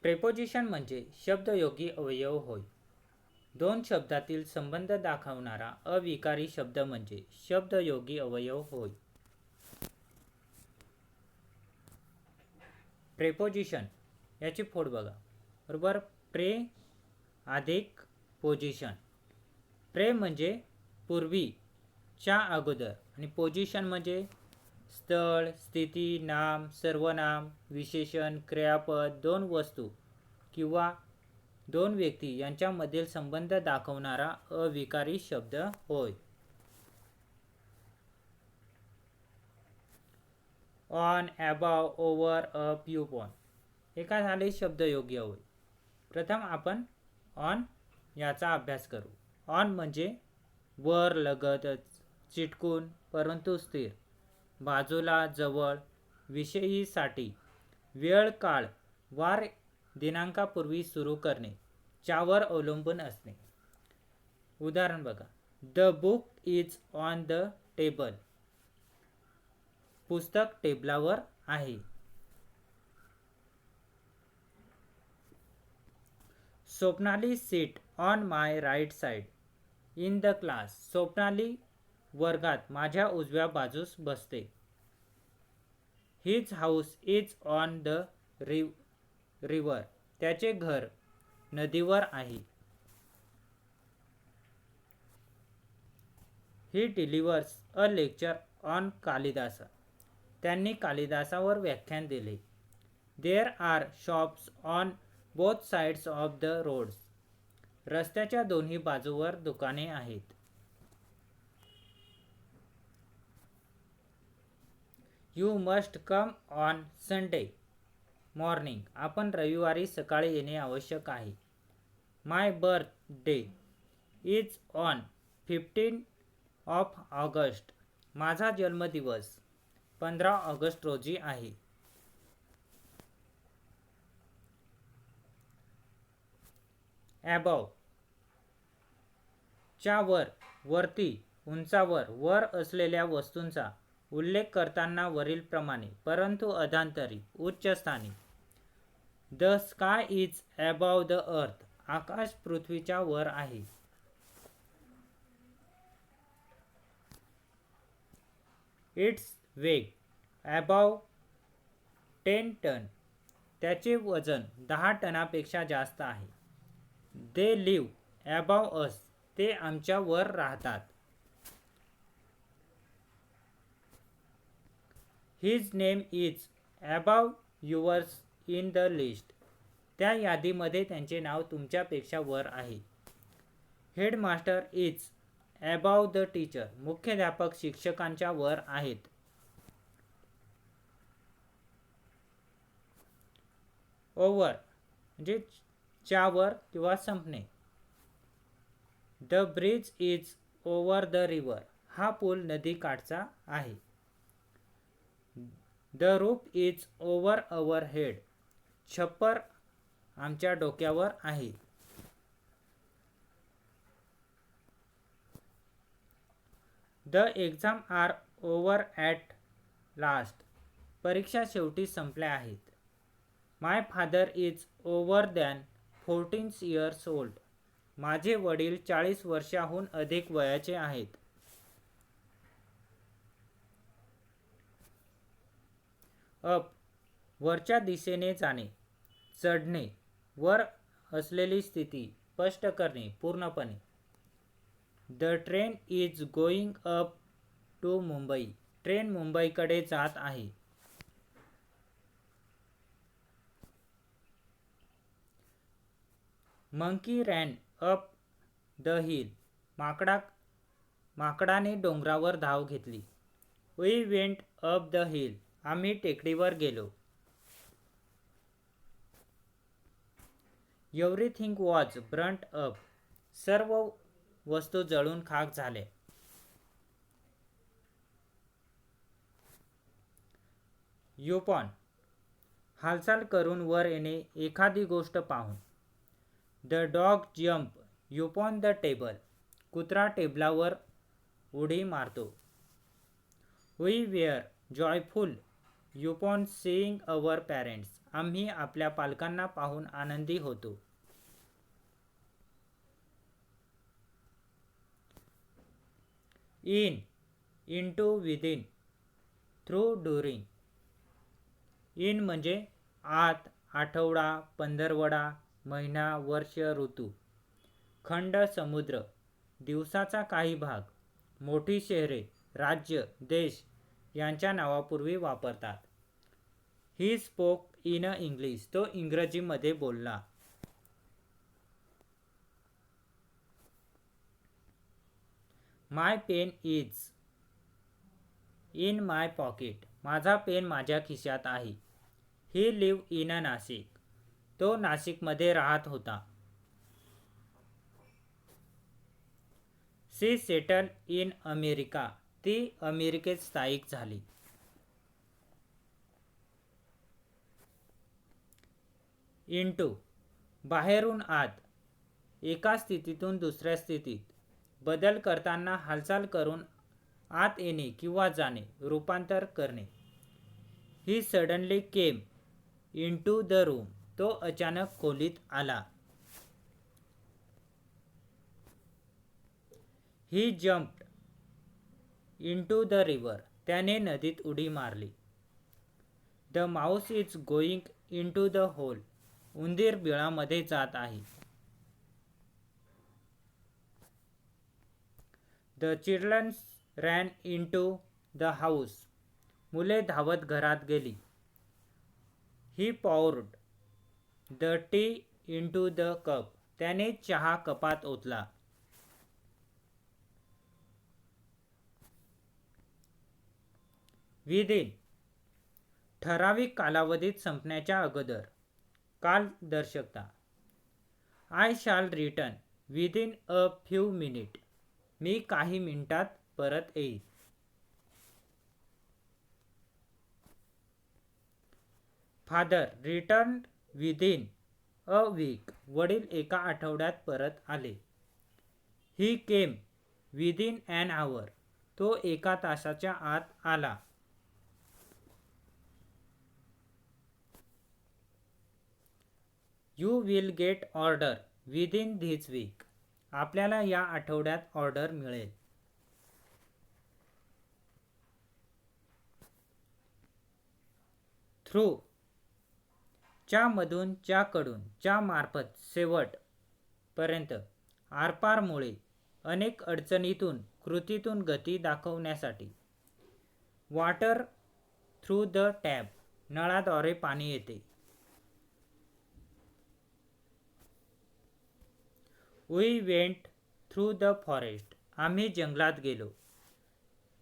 Preposition म्हणजे शब्दयोगी अवयव होय. दोन शब्दातील संबंध दाखवणारा अविकारी शब्द म्हणजे शब्दयोगी अवयव होय. प्रेपोजिशन याची फोड बघा. बरोबर, प्रे अधिक पोजिशन. प्रे म्हणजे पूर्वी, च्या अगोदर, आणि पोजिशन म्हणजे स्थळ, स्थिती, नाम, सर्वनाम, विशेषण, क्रियापद, दोन वस्तू किंवा दोन व्यक्ती यांच्यामधील संबंध दाखवणारा अविकारी शब्द होय. ऑन, अबाव, ओव्हर, अप, युपॉन हे काय झाले शब्दयोगी होय. प्रथम आपण ऑन याचा अभ्यास करू. ऑन म्हणजे वर, लगतच, चिटकून, परंतु स्थिर, बाजूला, जवळ, विषयीसाठी, वेळ, काळ, वार, दिनांकापूर्वी सुरू करणे, च्यावर अवलंबून असणे. उदाहरण बघा. The book is on the table. पुस्तक टेबलावर आहे. Swapnali sit on my right side in the class. स्वप्नाली वर्गात माझ्या उजव्या बाजूस बसते. His house is on the river. त्याचे घर नदीवर आहे. He delivers a lecture on Kalidas. त्यांनी कालिदासावर व्याख्यान दिले. There are shops on both sides of the roads. रस्त्याच्या दोन्ही बाजूवर दुकाने आहेत. You must come on Sunday morning. आपण रविवारी सकाळी येणे आवश्यक आहे. My birthday is on 15 of August. माझा जन्मदिवस 15 ऑगस्ट रोजी आहे. ॲबव च्या वर, वरती, उंचावर, वर असलेल्या वस्तूंचा उल्लेख करताना वरीलप्रमाणे, परंतु अधांतरी, उच्च स्थानी. The sky is above the earth. आकाश पृथ्वीच्या वर आहे. इट्स वेग ॲबव 10 टन. त्याचे वजन 10 टनापेक्षा जास्त आहे. They live above us. ते आमच्या वर राहतात. His name is above yours in the list. त्या यादीमध्ये त्यांचे नाव तुमच्यापेक्षा वर आहे. Headmaster is above the teacher. मुख्याध्यापक शिक्षकांच्या वर आहेत. ओव्हर म्हणजे च्यावर किंवा संपणे. The bridge is over the river. हा पूल नदीकाठचा आहे. The roof is over our head. छप्पर आमच्या डोक्यावर आहे. The exam are over at last. परीक्षा शेवटी संपल्या आहेत. My father is over than 14 years old. माझे वडील 40 वर्षाहून अधिक वयाचे आहेत. अप वरच्या दिशेने जाणे, चढणे, वर असलेली स्थिती स्पष्ट करणे पूर्णपणे. The train is going up to Mumbai. Train मुंबईकडे जात आहे. Monkey ran up the hill. माकडाने डोंगरावर धाव घेतली. We went up the hill. आम्ही टेकडीवर गेलो. Everything was burnt up. सर्व वस्तू जळून खाक झाल्या. युपॉन हालचाल करून वर येणे, एखादी गोष्ट पाहून. The dog jump upon the table. कुत्रा टेबलावर उडी मारतो. We were joyful upon seeing our parents. आम्ही आपल्या पालकांना पाहून आनंदी होतो. In, into, within, through, during. In म्हणजे आत, आठवडा, पंधरवडा, महिना, वर्ष, ऋतू. खंड, समुद्र, दिवसाचा काही भाग. मोठी शहरे, राज्य, देश यांच्या नावापूर्वी वापरतात. He spoke in English. तो इंग्रजीमध्ये बोलला. My pen is in my pocket. माझा पेन माझ्या खिशात आहे. He live in Nashik. तो नाशिकमध्ये राहत होता. She settle in America. ती अमेरिकेत स्थायिक झाली. इंटू, बाहेरून आत, एका स्थितीतून दुसऱ्या स्थितीत, बदल करताना हालचाल करून आत येणे किंवा जाणे, रूपांतर करणे. He suddenly came into the room. तो अचानक खोलीत आला. He jumped into the river. त्याने नदीत उडी मारली. The mouse is going into the hole. उंदीर बिळामध्ये जात आहे. The children ran into the house. मुले धावत घरात गेली. He poured the tea into the cup. त्याने चहा कपात ओतला. विदिन, ठराविक कालावधीत संपण्याच्या अगोदर. कालदर्शकता. I shall return within a few minute. मी काही मिनिटात परत येईल. Father return within a week. वडील एका आठवड्यात परत आले. He came within an hour. तो एका तासाच्या आत आला. You will get order within this week. आपल्याला या आठवड्यात ऑर्डर मिळेल. थ्रू, च्या मधून, च्या कडून, च्या मार्फत, शेवट पर्यंत, आरपारमुळे, अनेक अडचणीतून, कृतीतून गती दाखवण्यासाठी. Water through the tap. नळाद्वारे पाणी येते. We went through the forest. आम्ही जंगलात गेलो.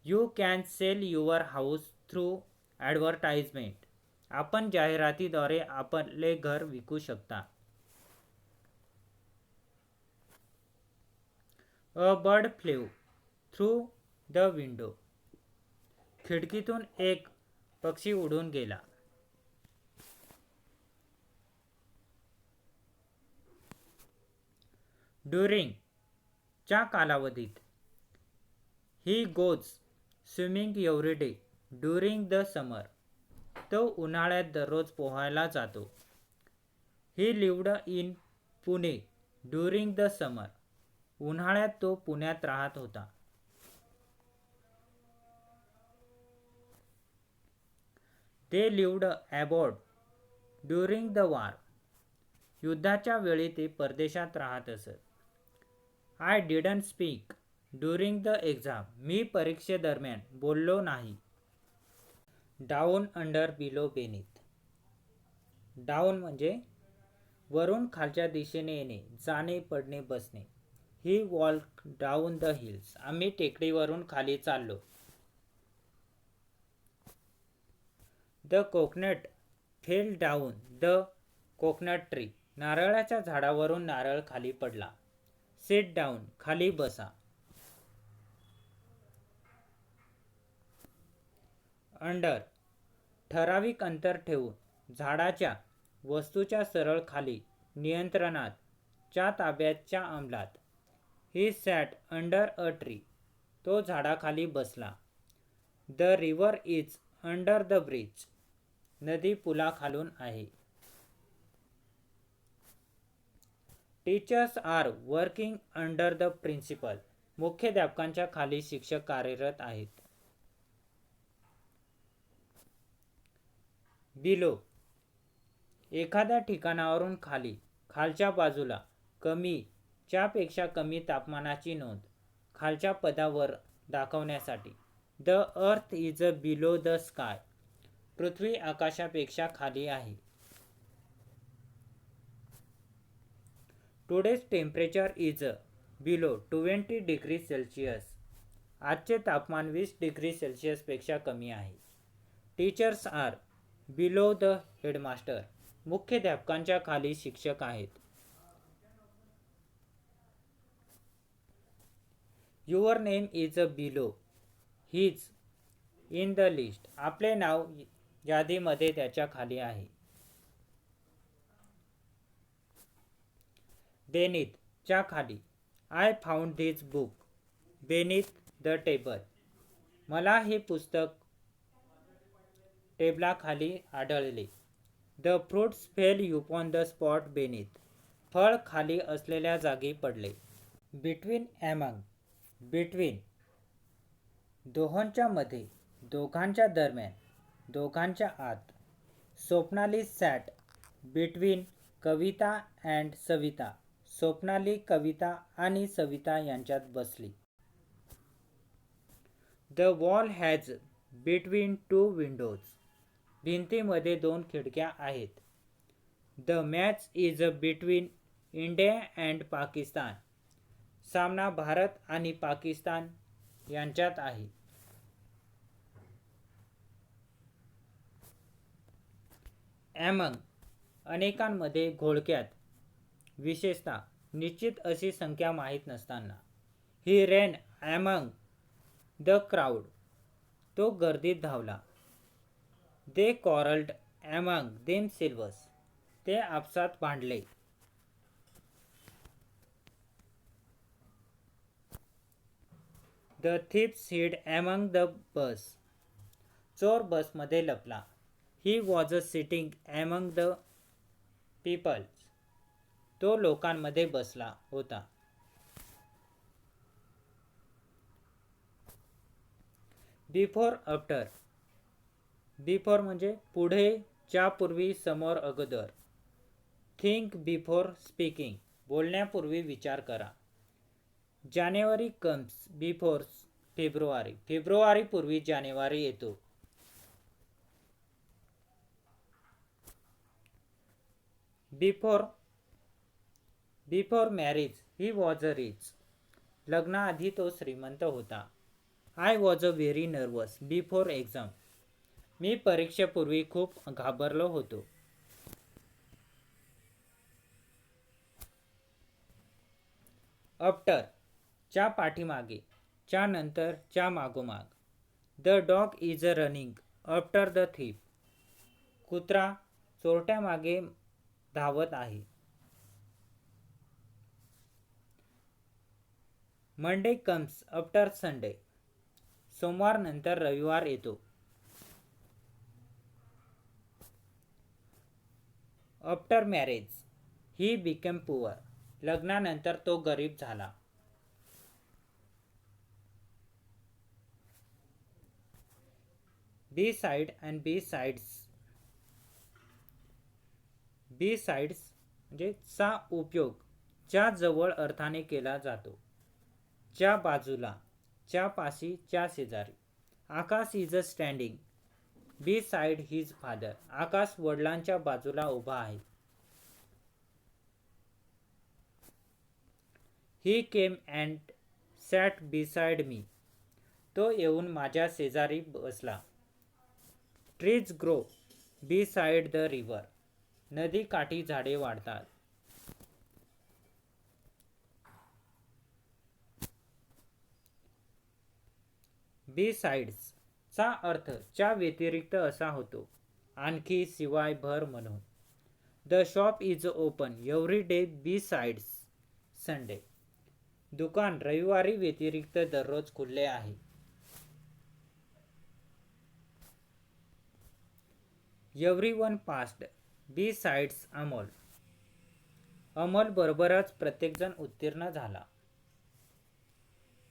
You can sell your house through advertisement. आपण जाहिरातीद्वारे आपले घर विकू शकता. A bird flew through the window. खिडकीतून एक पक्षी उडून गेला. ड्युरिंग, च्या कालावधीत. He goes swimming every day during the summer. तो उन्हाळ्यात दररोज पोहायला जातो. He lived in Pune during the summer. उन्हाळ्यात तो पुण्यात राहत होता. They lived abroad during the war. युद्धाच्या वेळी ते परदेशात राहत असत. I didn't speak during the exam. मी परीक्षेदरम्यान बोललो नाही. Down, under, below, beneath. Down म्हणजे वरून खालच्या दिशेने येणे, जाणे, पडणे, बसणे. He walk down the hills. आम्ही टेकडीवरून खाली चाललो. The coconut fell down the coconut tree. नारळाच्या झाडावरून नारळ खाली पडला. सिट डाऊन, खाली बसा. अंडर, ठराविक अंतर ठेवून, झाडाच्या, वस्तूच्या सरळ खाली, नियंत्रणात, च्या ताब्यात, च्या अंमलात. He sat under a tree. तो झाडाखाली बसला. The river is under the bridge. नदी पुलाखालून आहे. Teachers are working under the principal. मुख्याध्यापकांच्या खाली शिक्षक कार्यरत आहेत. बिलो, एखाद्या ठिकाणावरून खाली, खालच्या बाजूला, कमी, च्यापेक्षा कमी तापमानाची नोंद, खालच्या पदावर दाखवण्यासाठी. The earth is below the sky. पृथ्वी आकाशापेक्षा खाली आहे. Today's temperature is below 20 degree Celsius. आजचे तापमान 20 डिग्री सेल्सिअसपेक्षा कमी आहे. Teachers are below the headmaster. मुख्याध्यापकांच्या खाली शिक्षक आहेत. Your name is below his in the list. आपले नाव यादीमध्ये त्याच्या खाली आहे. बेनीथ, च्या खाली. I found this book beneath the table. मला हे पुस्तक टेबलाखाली आढळले. The fruits fell upon the spot beneath. फळ खाली असलेल्या जागी पडले. बिटवीन अमंग, बिटवीन, दोहोंच्या मध्ये, दोघांच्या दरम्यान, दोघांच्या आत. Swapnali sat between Kavita and Savita. Swapnali Kavita आणि सविता यांच्यात बसली. The wall has between 2 windows. भिंतीमध्ये 2 खिडक्या आहेत. The match is between India and Pakistan. सामना भारत आणि पाकिस्तान यांच्यात आहे. अमंग, अनेकांमध्ये, घोळक्यात, विशेषतः निश्चित अशी संख्या माहीत नसताना. ही रेन अमंग द क्राऊड. तो गर्दीत धावला. दे कॉरल्ड अमंग देमसेल्व्हस. ते आपसात भांडले. द थीप्स हिड अमंग द बस. चोर बसमध्ये लपला. He was sitting among the people. तो लोकांमध्ये बसला होता. Before after. बिफोर म्हणजे पुढे, च्या पूर्वी, समोर, अगोदर. Think before speaking. बोलण्यापूर्वी विचार करा. January comes before February. फेब्रुवारी पूर्वी जानेवारी येतो. Before, before marriage he was rich. लग्नाआधी तो श्रीमंत होता. I was very nervous before exam. मी परीक्षेपूर्वी खूप घाबरलो होतो. आफ्टर, च्या पाठीमागे, च्या नंतर, च्या मागोमाग. The dog is running after the thief. कुत्रा चोरट्यामागे धावत आहे. Monday comes after Sunday. सोमवार नंतर रविवार येतो. After marriage he became poor. लग्नानंतर तो गरीब झाला. Beside and besides. Besides म्हणजे चा उपयोग च्या जवळ अर्थाने केला जातो. च्या बाजूला, च्या पाशी, च्या शेजारी. Akash is standing beside his father. Akash वडिलांच्या बाजूला उभा आहे. He came and sat beside me. तो येऊन माझ्या शेजारी बसला. Trees grow beside the river. नदी काठी झाडे वाढतात. बिसाइड्स चा अर्थ च्या व्यतिरिक्त असा होतो. आणखी, शिवाय, भर म्हणून. The shop is open every day besides Sunday. दुकान रविवारी व्यतिरिक्त दररोज खुले आहे. Everyone passed besides Amol. Amol बरोबरच प्रत्येकजण उत्तीर्ण झाला.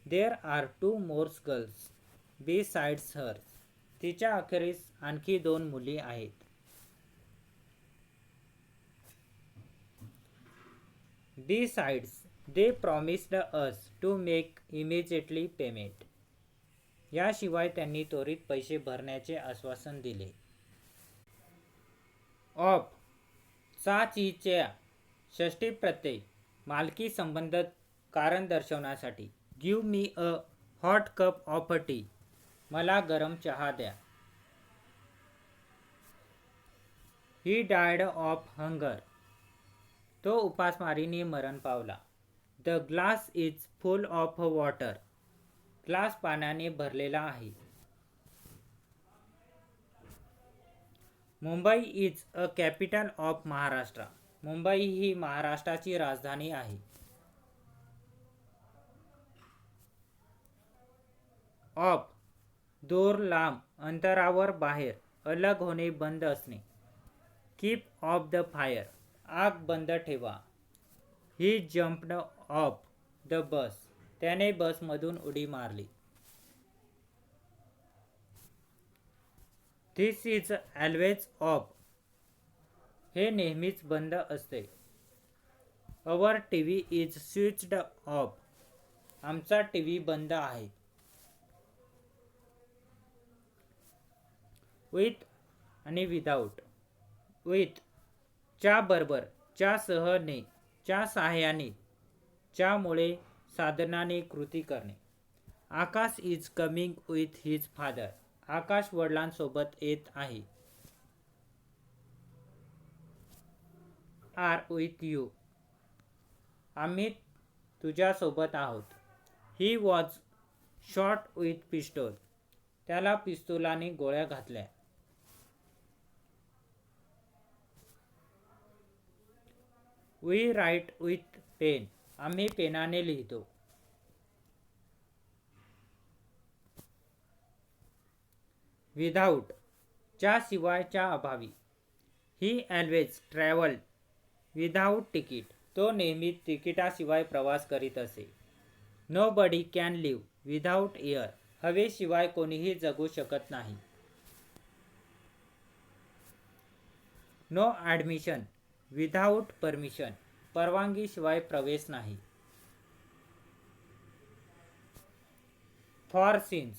There are 2 more girls besides her. तिच्या अखेरीस आणखी 2 मुली आहेत. Besides, they promised us to make immediately payment. याशिवाय त्यांनी त्वरित पैसे भरण्याचे आश्वासन दिले. ऑफ चा ची च्या षष्टी प्रत्यय मालकी संबंध कारण दर्शवण्यासाठी. Give me a hot cup of tea. मला गरम चहा द्या. He died of hunger. तो उपासमारीने मरण पावला. The glass is full of water. Glass पाण्याने भरलेला आहे. Mumbai is a capital of Maharashtra. Mumbai ही महाराष्ट्राची राजधानी आहे. ऑफ दूर लांब अंतरावर बाहेर अलग होणे बंद असणे. Keep of the fire. आग बंद ठेवा. ही जम्प्ड ऑफ द बस. त्याने बसमधून उडी मारली. This is always of. हे नेहमीच बंद असते. Our TV is switched off. आमचा टीव्ही बंद आहे. विथ आणि विदाऊट. विथ च्या बरोबर, च्या सहने, च्या सहाय्याने, च्यामुळे, साधनाने कृती करणे. Akash is coming with his father. Akash वडिलांसोबत येत आहे. Are with you. आम्ही तुझ्यासोबत आहोत. He was shot with pistol. त्याला पिस्तुलाने गोळ्या घातल्या. We write with pen. आम्ही पेनाने लिहितो. विदाऊट च्या शिवायच्या अभावी. He always travelled without ticket. तो नेहमी तिकिटाशिवाय प्रवास करीत असे. Nobody can live without air. हवेशिवाय कोणीही जगू शकत नाही. No admission without permission. परवानगीशिवाय प्रवेश नाही. For since.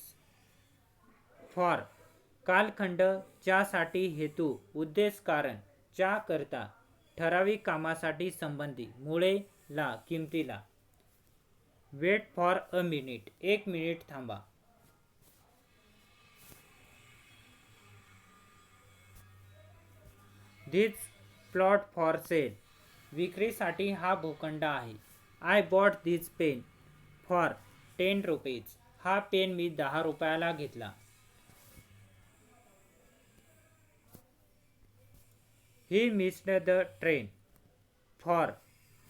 फॉर कालखंड, च्यासाठी हेतू, उद्देश, कारण, च्या करता, ठराविक कामासाठी संबंधी, मुळे, ला, किमतीला. Wait for a minute. 1 minute थांबा. This plot for sale. विक्रीसाठी हा भूखंड आहे. I bought this pen for 10 rupees. हा पेन मी 10 रुपयाला घेतला. He missed the train for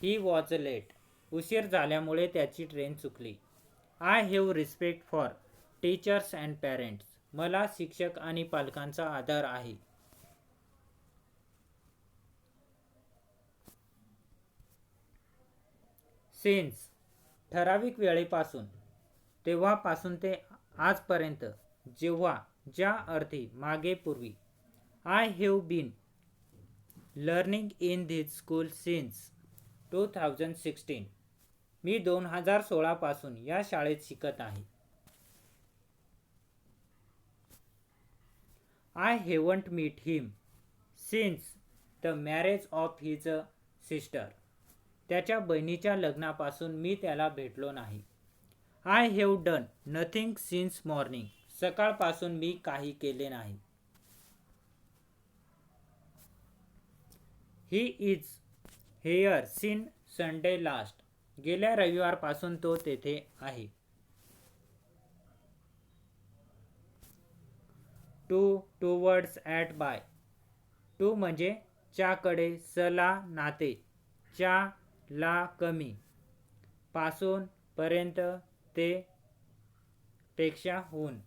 he was late. उशीर झाल्यामुळे त्याची ट्रेन चुकली. I have respect for teachers and parents. मला शिक्षक आणि पालकांचा आदर आहे. सिन्स ठराविक वेळेपासून, तेव्हापासून ते आजपर्यंत, जेव्हा, ज्या अर्थी, मागे, पूर्वी. I have been learning in this school since 2016. मी 2016 पासून या शाळेत शिकत आहे. I haven't meet him since the marriage of his sister. त्याच्या बहिणीच्या लग्नापासून मी त्याला भेटलो नाही. I have done nothing since morning. सकाळपासून मी काही केले नाही. He is here since Sunday last. गेल्या रविवारपासून तो तेथे आहे. To towards at by. To म्हणजे च्याकडे, सला नाते, च्या ला कमी, पासून, पर्यंत, ते, पेक्षा, हून.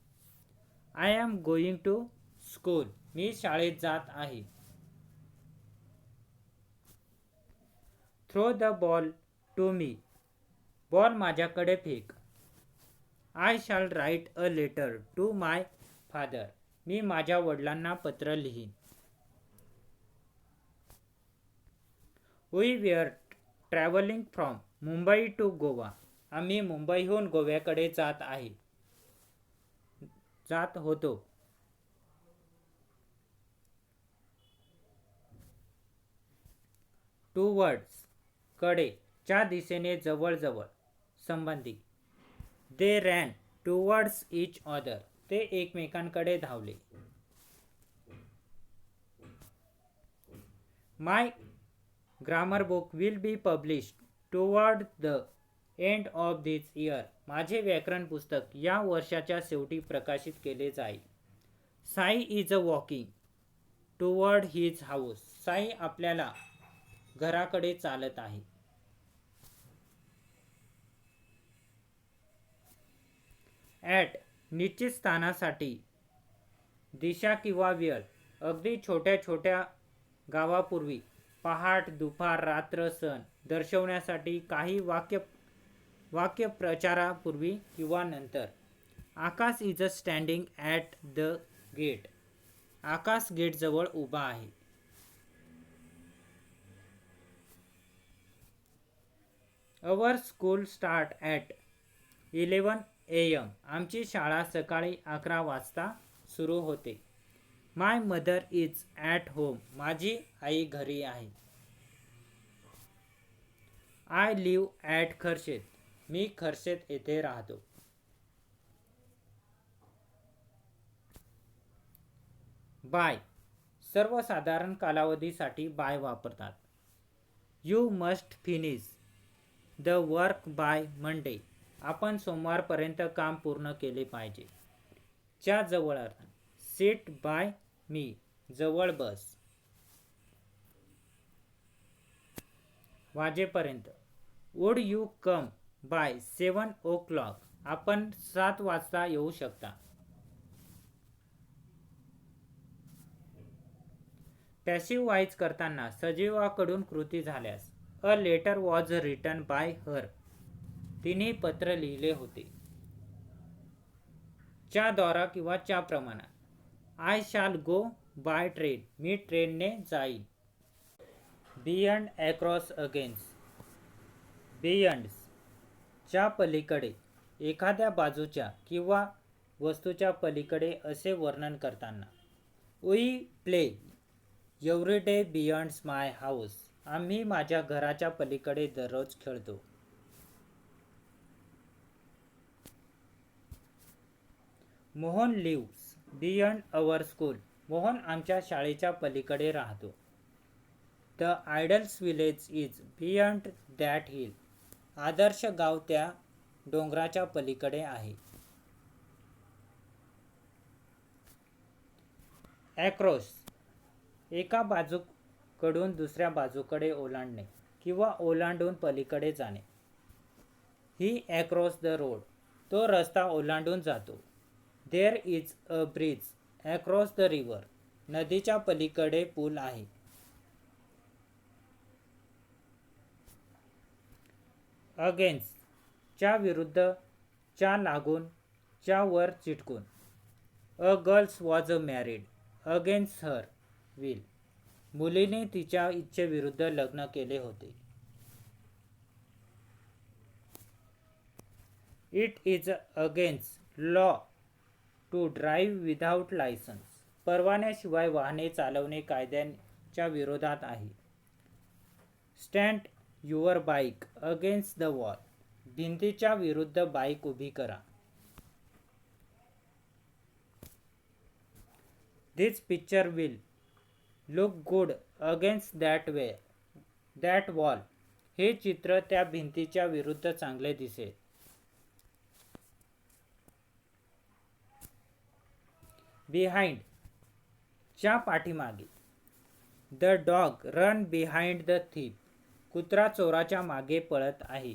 I am going to school. मी शाळेत जात आहे. Throw the ball to me. Ball माझ्याकडे फेक. I shall write a letter to my father. मी माझ्या वडिलांना पत्र लिहीन. We were travelling from Mumbai to Goa. आम्ही मुंबईहून गोव्याकडे जात होतो. टूवर्ड्स कडे, च्या दिशेने, जवळजवळ, संबंधी. They ran towards each other. ते एकमेकांकडे धावले. My grammar book will be published toward the end of this year. माझे व्याकरण पुस्तक या वर्षाच्या शेवटी प्रकाशित केले जाईल. Sai is a walking toward his house. Sai आपल्याला घराकडे चालत आहे. ॲट निश्चित स्थानासाठी, दिशा किंवा वेळ, अगदी छोट्या छोट्या गावापूर्वी, पहाट, दुपार, रात्र, सण दर्शवण्यासाठी, काही वाक्य प्रचारापूर्वी किंवा नंतर. Akash is a standing at the gate. Akash गेटजवळ उभा आहे. Our school start at 11 AM. आमची शाळा सकाळी 11 वाजता सुरू होते. My mother is at home. माझी आई घरी आहे. I live at Kharshet. मी खर्शेत येथे राहतो. बाय, सर्वसाधारण कालावधीसाठी बाय वापरतात. You must finish the work by Monday. आपण सोमवारपर्यंत काम पूर्ण केले पाहिजे. च्या जवळ अर्थ. Sit by me. जवळ बस. वाजेपर्यंत. Would you come by 7 o'clock. आपण 7 वाजता येऊ शकता. पॅसिव्ह व्हॉइस करताना सजीवाकडून कृती झाल्यास. A letter was written by her. तिने पत्र लिहिले होते. च्या द्वारा किंवा च्या प्रमाणात. I shall go by train. मी ट्रेनने जाईन. Beyond, across, against. बियॉन्ड, च्या पलीकडे, एखाद्या बाजूच्या किंवा वस्तूच्या पलीकडे असे वर्णन करताना. We play every day beyond my house. आम्ही माझ्या घराच्या पलीकडे दररोज खेळतो. Mohan lives beyond our school. Mohan आमच्या शाळेच्या पलीकडे राहतो. The ideals village is beyond that hill. आदर्श गाव त्या डोंगराच्या पलीकडे आहे. ॲक्रॉस, एका बाजूकडून दुसऱ्या बाजूकडे ओलांडणे किंवा ओलांडून पलीकडे जाणे. He across the road. तो रस्ता ओलांडून जातो. There is a bridge across the river. नदीच्या पलीकडे पूल आहे. अगेन्स्ट, च्या विरुद्ध, च्या लागून, च्या वर चिटकून. A girls was married against her will. मुलीने तिच्या इच्छेविरुद्ध लग्न केले होते. It is against law to drive without licence. परवान्याशिवाय वाहने चालवणे कायद्याच्या विरोधात आहे. Stand your bike against the wall. भिंतीच्या विरुद्ध बाईक उभी करा. This picture will look good against that wall. हे चित्र त्या भिंतीच्या विरुद्ध चांगले दिसेल. बिहाइंड, च्या पाठीमागे. The dog run behind the thief. कुत्रा चोराच्या मागे पळत आहे.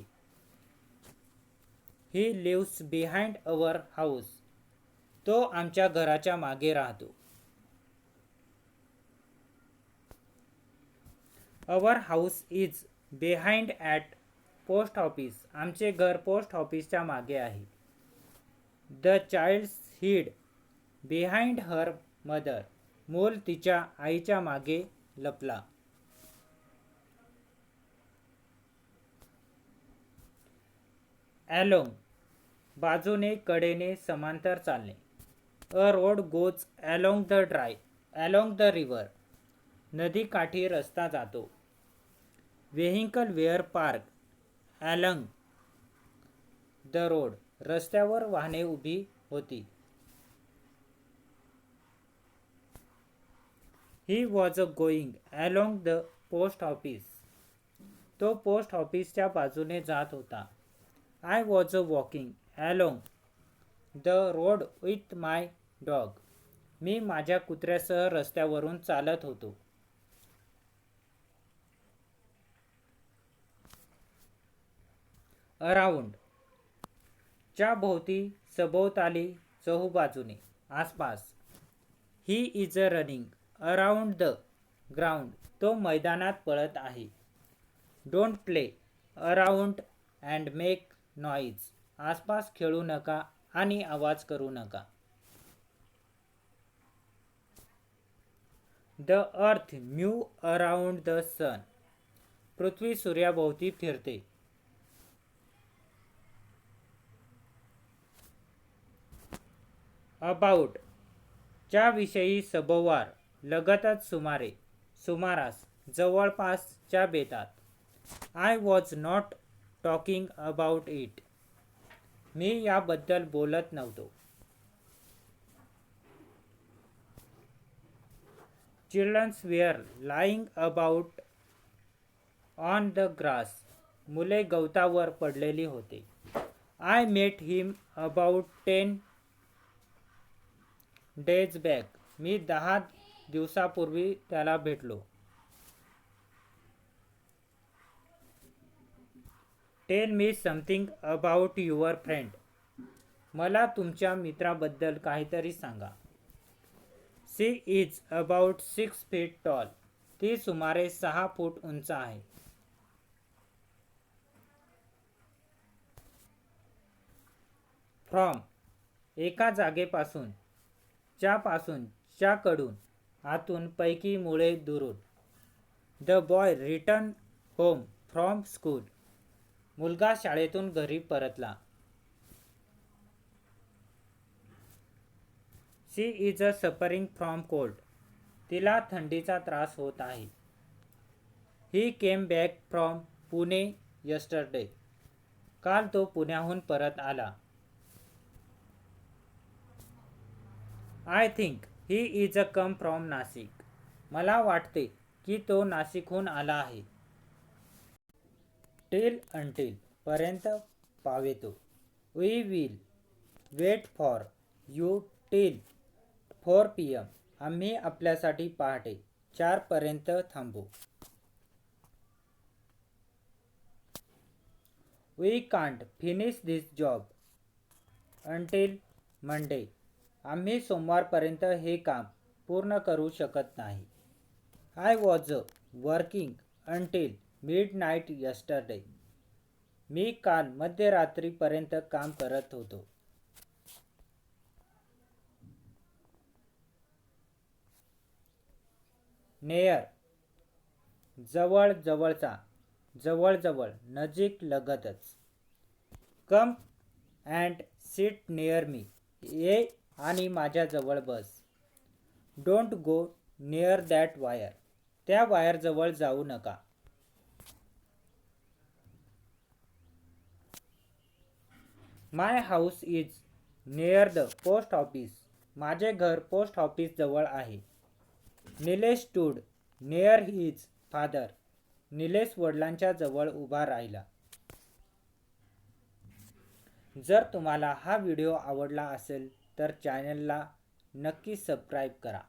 He lives behind our house. तो आमच्या घराच्या मागे राहतो. Our house is behind at post office. आमचे घर पोस्ट ऑफिसच्या मागे आहे. The childs hid behind her mother. मूल तिच्या आईच्या मागे लपला. ॲलोंग बाजूने, कडेने, समांतर चालणे. A road goes along the river. नदीकाठी रस्ता जातो. Vehicle were park along the road. रस्त्यावर वाहने उभी होती. He was going along the post office. तो पोस्ट ऑफिसच्या बाजूने जात होता. I was walking along the road with my dog. मी माझ्या कुत्र्यासह रस्त्यावरून चालत होतो. अराउंड च्या भोवती, सभोवताली, चहूबाजूने, आसपास. He is running around the ground. तो मैदानात पळत आहे. Don't play around and make noise. आसपास खेळू नका आणि आवाज करू नका. The earth move around the sun. पृथ्वी सूर्याभोवती फिरते. अबाउट च्या विषयी, सभोवार, लगतच, सुमारे, सुमारास, जवळपास, च्या बेतात. I was not talking about it. मी याबद्दल बोलत नव्हतो. Children's were lying about on the grass. मुले गवतावर पडलेली होते. I met him about 10 days back. मी 10 दिवसापूर्वी त्याला भेटलो. Tell me something about your friend. मला तुमच्या मित्राबद्दल काहीतरी सांगा. She is about 6 feet tall. ती सुमारे 6 फूट उंच आहे. फ्रॉम एका जागेपासून, च्यापासून, च्याकडून, आतून, पैकी, मुळे, दुरून. The boy return home from school. मुलगा शाळेतून घरी परतला. She is suffering from cold. तिला थंडीचा त्रास होत आहे. He came back from Pune yesterday. काल तो पुण्याहून परत आला. I think he is come from Nashik. मला वाटते की तो नाशिकहून आला आहे. टिल अंटिल पर्यंत, पावेतो. We will wait for you till 4 PM. आम्ही आपल्यासाठी पहाटे 4 पर्यंत थांबू. We can't finish this job until Monday. आम्ही सोमवारपर्यंत हे काम पूर्ण करू शकत नाही. I was working until midnight yesterday. मी काल मध्यरात्रीपर्यंत काम करत होतो. नेअर जवळ, जवळचा, जवळजवळ, नजीक, लगतच. Come and sit near me. ये आणि माझ्याजवळ बस. Don't go near that wire. त्या वायरजवळ जाऊ नका. My house is near the post office. माझे घर पोस्ट ऑफिस जवळ आहे. Nilesh stood near his father. Nilesh वडिलांच्या जवळ उभा राहिला. जर तुम्हाला हा व्हिडिओ आवडला असेल तर चॅनलला नक्की सबस्क्राईब करा.